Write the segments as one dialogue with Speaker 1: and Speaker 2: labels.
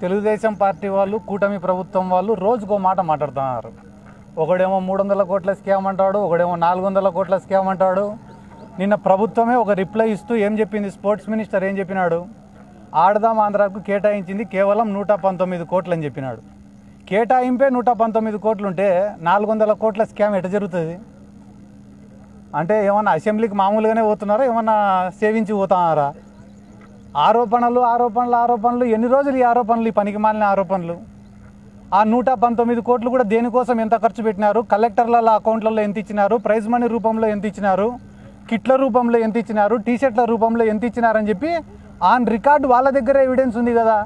Speaker 1: Telugu Desam party వాళ్ళు కూటమి ప్రభుత్వం వాళ్ళు రోజుకో మాట మాట్లాడుతున్నారు. ఒకడేమో 300 కోట్ల స్కామ్ అంటాడు, ఒకడేమో 400 కోట్ల స్కామ్ అంటాడు. నిన్న ప్రభుత్వమే ఒక రిప్లై ఇస్తూ ఏం చెప్పింది, స్పోర్ట్స్ మినిస్టర్ ఏం చెప్పినాడు, ఆడదాం ఆంధ్రాకు కేటాయించింది కేవలం 119 కోట్లు అని చెప్పినాడు. కేటాయింపే 119 కోట్లు ఉంటే 400 కోట్ల స్కామ్ ఎట జరుగుతుంది? అంటే ఏమన్నా అసెంబ్లీకి మామూలుగానే పోతున్నారా, ఏమన్నా సేవించి పోతున్నారా? ఆరోపణలు ఎన్ని రోజులు ఈ ఆరోపణలు, ఈ పనికి మాలిన ఆరోపణలు. ఆ 119 కోట్లు కూడా దేనికోసం ఎంత ఖర్చు పెట్టినారు, కలెక్టర్ల అకౌంట్లలో ఎంత ఇచ్చినారు, ప్రైజ్ మనీ రూపంలో ఎంత ఇచ్చినారు, కిట్ల రూపంలో ఎంత ఇచ్చినారు, టీషర్ట్ల రూపంలో ఎంత ఇచ్చినారని చెప్పి ఆన్ రికార్డు వాళ్ళ దగ్గర ఎవిడెన్స్ ఉంది కదా.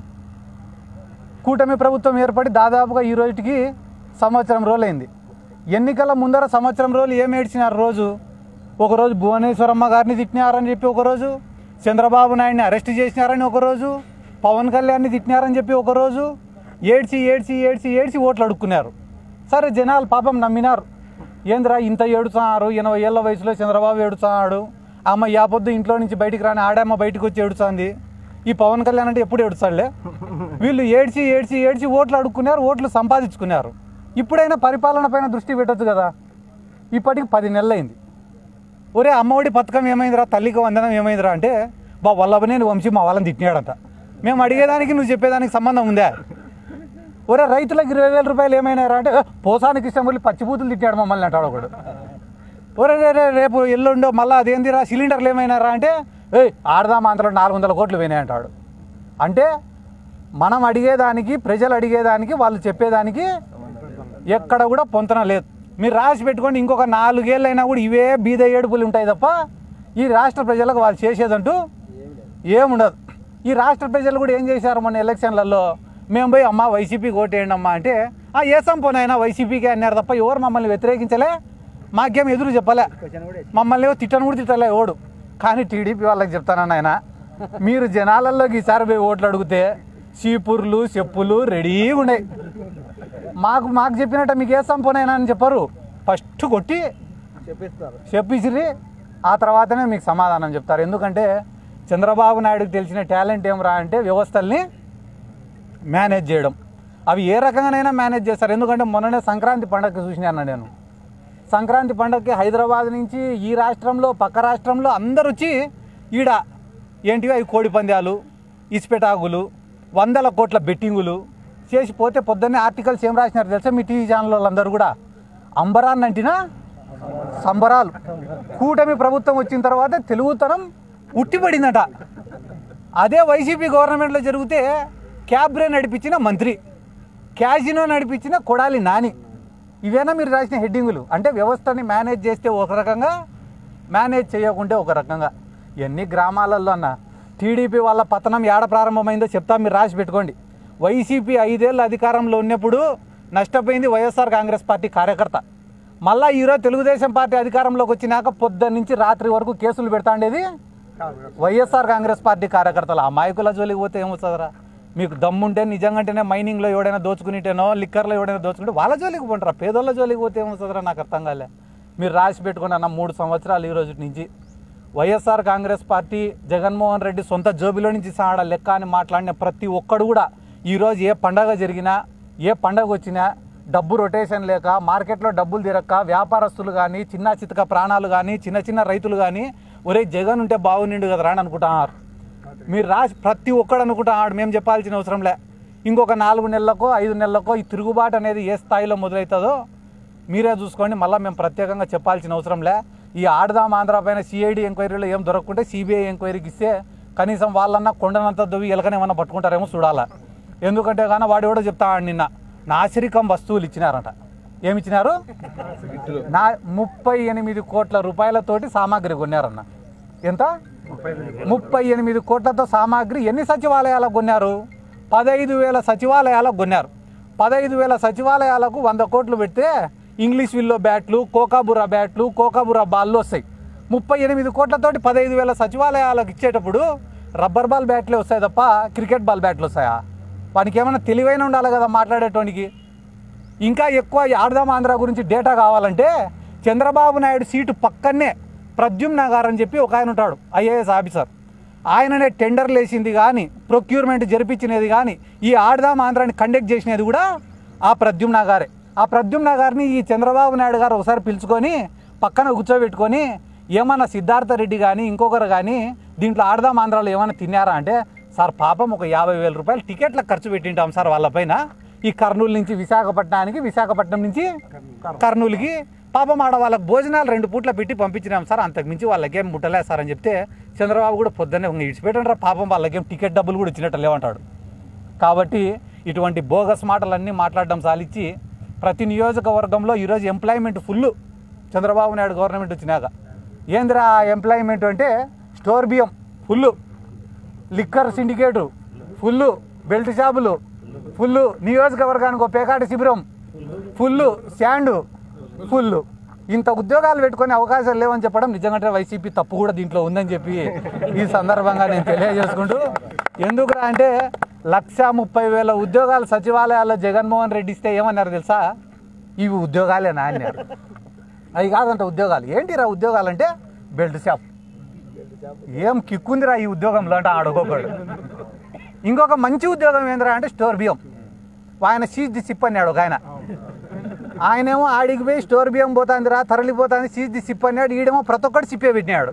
Speaker 1: కూటమి ప్రభుత్వం ఏర్పడి దాదాపుగా ఈ రోజుకి సంవత్సరం రోజులైంది. ఎన్నికల ముందర సంవత్సరం రోజులు ఏం ఏడ్చినారు? ఒకరోజు భువనేశ్వరమ్మ గారిని తిట్టినారని చెప్పి ఒకరోజు, చంద్రబాబు నాయుడిని అరెస్ట్ చేసినారని ఒకరోజు, పవన్ కళ్యాణ్ని తిట్టినారని చెప్పి ఒకరోజు, ఏడ్చి ఓట్లు అడుక్కున్నారు. సరే, జనాలు పాపం నమ్మినారు. ఏంద్రా ఇంత ఏడుస్తున్నారు, 80 ఏళ్ళ వయసులో చంద్రబాబు ఏడుస్తున్నాడు, అమ్మ యాపొద్దు ఇంట్లో నుంచి బయటికి రాని ఆడమ్మ బయటకు వచ్చి ఏడుస్తుంది, ఈ పవన్ కళ్యాణ్ అంటే ఎప్పుడు ఏడుస్తాడులే. వీళ్ళు ఏడ్చి ఓట్లు అడుక్కున్నారు, ఓట్లు సంపాదించుకున్నారు. ఇప్పుడైనా పరిపాలన పైన దృష్టి పెట్టచ్చు కదా. ఇప్పటికి 10 నెలలైంది. ఒరే అమ్మఒడి పథకం ఏమైందిరా, తల్లికి వందనం ఏమైందిరా అంటే, వల్లభనేని వంశీ మా వాళ్ళని తిట్టినాడంట. మేము అడిగేదానికి నువ్వు చెప్పేదానికి సంబంధం ఉందా? ఒరే రైతులకు 20,000 రూపాయలు ఏమైనారా అంటే, పోసానికి ఇష్టం వెళ్ళి పచ్చిబూతులు తిట్టాడు మమ్మల్ని అంటాడు ఒకడు. ఒరే రేపు ఎల్లుండో మళ్ళీ అదేందిరా సిలిండర్లు ఏమైనారా అంటే, ఆడదాం ఆంధ్రలో 400 కోట్లు పోయినాయి అంటాడు. అంటే మనం అడిగేదానికి, ప్రజలు అడిగేదానికి, వాళ్ళు చెప్పేదానికి ఎక్కడ కూడా పొంతన లేదు. మీరు రాసి పెట్టుకోండి, ఇంకొక 4 ఏళ్ళైనా కూడా ఇవే బీద ఏడుపులు ఉంటాయి తప్ప ఈ రాష్ట్ర ప్రజలకు వాళ్ళు చేసేదంటూ ఏముండదు. ఈ రాష్ట్ర ప్రజలు కూడా ఏం చేశారు మొన్న ఎలక్షన్లలో, మేము పోయి అమ్మ వైసీపీకి ఓటేయండి అమ్మా అంటే, ఏసం పోనైనా వైసీపీకే అన్నారు తప్ప ఎవరు మమ్మల్ని వ్యతిరేకించలే, మాకేం ఎదురు చెప్పలే, మమ్మల్ని తిట్టను కూడా తిట్టలే ఓడు. కానీ టీడీపీ వాళ్ళకి చెప్తానన్న ఆయన, మీరు జనాలలోకి ఈసారి పోయి ఓట్లు అడిగితే చీపుర్లు చెప్పులు రెడీగా ఉన్నాయి. మాకు చెప్పినట్టు మీకు ఏ సంపోనైనా అని చెప్పరు, ఫస్ట్ కొట్టి చెప్పిసిరి, ఆ తర్వాతనే మీకు సమాధానం చెప్తారు. ఎందుకంటే చంద్రబాబు నాయుడుకి తెలిసిన టాలెంట్ ఏమరా అంటే వ్యవస్థల్ని మేనేజ్ చేయడం. అవి ఏ రకంగానైనా మేనేజ్ చేస్తారు. ఎందుకంటే మొన్ననే సంక్రాంతి పండగకి చూసినాను నేను. సంక్రాంతి పండగకి హైదరాబాద్ నుంచి ఈ రాష్ట్రంలో పక్క రాష్ట్రంలో అందరు వచ్చి ఈడ ఏంటివి అవి కోడి పందాలు, ఇసుపెటాకులు, 100 కోట్ల బెట్టింగులు చేసిపోతే పొద్దున్నే ఆర్టికల్స్ ఏం రాసినారు తెలుసా మీ టీవీ ఛానల్ వాళ్ళందరూ కూడా, అంబరాన్ని అంటినా సంబరాలు. కూటమి ప్రభుత్వం వచ్చిన తర్వాత తెలుగుతనం ఉట్టిపడిందట. అదే వైసీపీ గవర్నమెంట్లో జరిగితే క్యాబ్రే నడిపించిన మంత్రి, క్యాజినో నడిపించిన కొడాలి నాని, ఇవేనా మీరు రాసిన హెడ్డింగులు? అంటే వ్యవస్థని మేనేజ్ చేస్తే ఒక రకంగా, మేనేజ్ చేయకుంటే ఒక రకంగా. ఎన్ని గ్రామాలలో అన్న టీడీపీ వాళ్ళ పతనం ఏడ ప్రారంభమైందో చెప్తా, మీరు రాసి పెట్టుకోండి. వైసీపీ 5 ఏళ్ళు అధికారంలో ఉన్నప్పుడు నష్టపోయింది వైఎస్ఆర్ కాంగ్రెస్ పార్టీ కార్యకర్త. మళ్ళీ ఈరోజు తెలుగుదేశం పార్టీ అధికారంలోకి వచ్చినాక పొద్దున్న నుంచి రాత్రి వరకు కేసులు పెడతా ఉండేది వైఎస్ఆర్ కాంగ్రెస్ పార్టీ కార్యకర్తలు. ఆ మాయకుల జోలికి పోతే ఏమొస్తుందిరా? మీకు దమ్ముంటే నిజంగానే మైనింగ్లో ఎవడైనా దోచుకునిటేనో, లిక్కర్లో ఎవడైనా దోచుకుంటే వాళ్ళ జోలికి పోంటారా? పేదోళ్ళ జోలికి పోతే ఏమొస్తుందిరా? నాకు అర్థం కాలే. మీరు రాసి పెట్టుకుని అన్న 3 సంవత్సరాలు ఈ రోజు నుంచి వైఎస్ఆర్ కాంగ్రెస్ పార్టీ జగన్మోహన్ రెడ్డి సొంత జోబిలో నుంచి సాడ లెక్క అని మాట్లాడిన ప్రతి ఒక్కడు కూడా ఈరోజు ఏ పండగ జరిగినా, ఏ పండగ వచ్చినా డబ్బు రొటేషన్ లేక, మార్కెట్లో డబ్బులు తిరక్క, వ్యాపారస్తులు కానీ, చిన్న చితక ప్రాణాలు కానీ, చిన్న రైతులు కానీ ఒరే జగన్ ఉంటే బాగుండు కదరా అని అనుకుంటున్నారు. మీరు రాసి ప్రతి ఒక్కడు అనుకుంటున్నాడు. మేము చెప్పాల్సిన అవసరంలే. ఇంకొక 4 నెలలకో 5 నెలలకో ఈ తిరుగుబాటు అనేది ఏ స్థాయిలో మొదలవుతుందో మీరే చూసుకోండి. మళ్ళీ మేము ప్రత్యేకంగా చెప్పాల్సిన అవసరంలే. ఈ ఆడదాం ఆంధ్ర పైన సిఐడి ఎంక్వైరీలో ఏం దొరకకుంటే సిబిఐ ఎంక్వైరీకి ఇస్తే కనీసం వాళ్ళన్నా కొండనంత దొవ్వి ఎలకనేమన్నా పట్టుకుంటారేమో చూడాలా. ఎందుకంటే కానీ వాడు కూడా చెప్తాడు, నిన్న నాసిరికం వస్తువులు ఇచ్చినారంట. ఏమిచ్చినారు? 38 కోట్ల రూపాయలతోటి సామాగ్రి కొన్నారన్న. ఎంత? 38 కోట్లతో సామాగ్రి. ఎన్ని సచివాలయాలకు కొన్నారు? 15,000 సచివాలయాలకు కొన్నారు. 15,000 సచివాలయాలకు 100 కోట్లు పెడితే ఇంగ్లీష్ విల్లో బ్యాట్లు, కోకాబురా బ్యాట్లు, కోకాబురా బాల్లు వస్తాయి. 38 కోట్లతోటి 15,000 సచివాలయాలకు ఇచ్చేటప్పుడు రబ్బర్ బాల్ బ్యాట్లే వస్తాయి తప్ప క్రికెట్ బాల్ బ్యాట్లు వస్తాయా? వానికి ఏమైనా తెలివైన ఉండాలి కదా మాట్లాడేటోనికి. ఇంకా ఎక్కువ ఆడదాం ఆంధ్ర గురించి డేటా కావాలంటే చంద్రబాబు నాయుడు సీటు పక్కనే ప్రద్యుమ్న గారు అని చెప్పి ఒక ఆయన ఉంటాడు, ఐఏఎస్ ఆఫీసర్. ఆయననే టెండర్లు వేసింది కానీ ప్రొక్యూర్మెంట్ జరిపించినది కానీ ఈ ఆడదాం ఆంధ్రాని కండక్ట్ చేసినది కూడా ఆ ప్రద్యుమ్న గారే. ఆ ప్రద్యుమ్న గారిని ఈ చంద్రబాబు నాయుడు గారు ఒకసారి పిలుచుకొని పక్కన కూర్చోబెట్టుకొని ఏమన్నా సిద్ధార్థ రెడ్డి కానీ ఇంకొకరు కానీ దీంట్లో ఆడదాం ఆంధ్రాలో ఏమైనా తిన్నారా అంటే, సార్ పాపం ఒక 50,000 రూపాయలు టికెట్లకు ఖర్చు పెట్టింటాం సార్ వాళ్ళపైన. ఈ కర్నూలు నుంచి విశాఖపట్నానికి, విశాఖపట్నం నుంచి కర్నూలుకి పాపం ఆడ వాళ్ళకి భోజనాలు 2 పూట్ల పెట్టి పంపించినాం సార్, అంతకుమించి వాళ్ళకేం ముట్టలేదు సార్ అని చెప్తే చంద్రబాబు కూడా పొద్దున్నే ఇడిచిపెట్టండి రా పాపం వాళ్ళకేం టికెట్ డబ్బులు కూడా ఇచ్చినట్టు లేవంటాడు. కాబట్టి ఇటువంటి బోగస్ మాటలన్నీ మాట్లాడడం సాలిచ్చి ప్రతి నియోజకవర్గంలో ఈరోజు employment full. Chandrababu Naidu government వచ్చినాక ఏందిరా ఎంప్లాయ్మెంట్ అంటే స్టోర్ బియ్యం full, liquor syndicate full, belt షాపులు ఫుల్, నియోజకవర్గానికి ఒక పేకాట శిబిరం ఫుల్, శాండు ఫుల్. ఇంత ఉద్యోగాలు పెట్టుకునే అవకాశాలు లేవని చెప్పడం నిజంగా వైసీపీ తప్పు కూడా దీంట్లో ఉందని చెప్పి ఈ సందర్భంగా నేను తెలియజేసుకుంటూ, ఎందుకురా అంటే 130,000 ఉద్యోగాలు సచివాలయాల్లో జగన్మోహన్ రెడ్డి ఇస్తే ఏమన్నారు తెలుసా, ఇవి ఉద్యోగాలేనా అన్నారు. అవి కాదంట ఉద్యోగాలు. ఏంటిరా ఉద్యోగాలు అంటే బెల్ట్ షాప్. ఏం కిక్కుందిరా ఈ ఉద్యోగంలో అంటే ఆడుకోకూడదు. ఇంకొక మంచి ఉద్యోగం ఏందిరా అంటే స్టోర్ బియ్యం. ఆయన సీజ్ ది సిప్ అన్నాడు ఒక ఆయనేమో ఆడికి పోయి స్టోర్ బియ్యం పోతుందిరా తరలిపోతుంది సీజ్ ది సిప్ అన్నాడు. ఈడేమో ప్రతి ఒక్కటి సిప్పే పెట్టినాడు.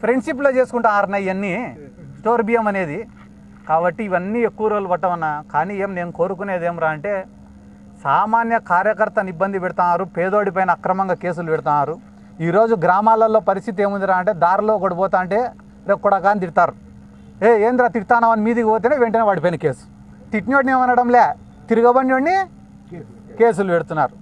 Speaker 1: ఫ్రెండ్షిప్లో చేసుకుంటారు ఇవన్నీ స్టోర్ బియ్యం అనేది. కాబట్టి ఇవన్నీ ఎక్కువ రోజులు పట్టమన్నా. కానీ నేను కోరుకునేది ఏమరా అంటే సామాన్య కార్యకర్తను ఇబ్బంది పెడుతున్నారు, పేదోడి పైన అక్రమంగా కేసులు పెడుతున్నారు. ఈరోజు గ్రామాలలో పరిస్థితి ఏముందిరా అంటే దారిలో ఒకటి పోతా అంటే రేపు కొడకా అని తిడతారు. ఏంద్రా తిడతాను అని మీదికి పోతేనే వెంటనే వాడిపైన కేసు. తిట్టినోడిని ఏమనడంలే, తిరగబడినోడిని కేసులు పెడుతున్నారు.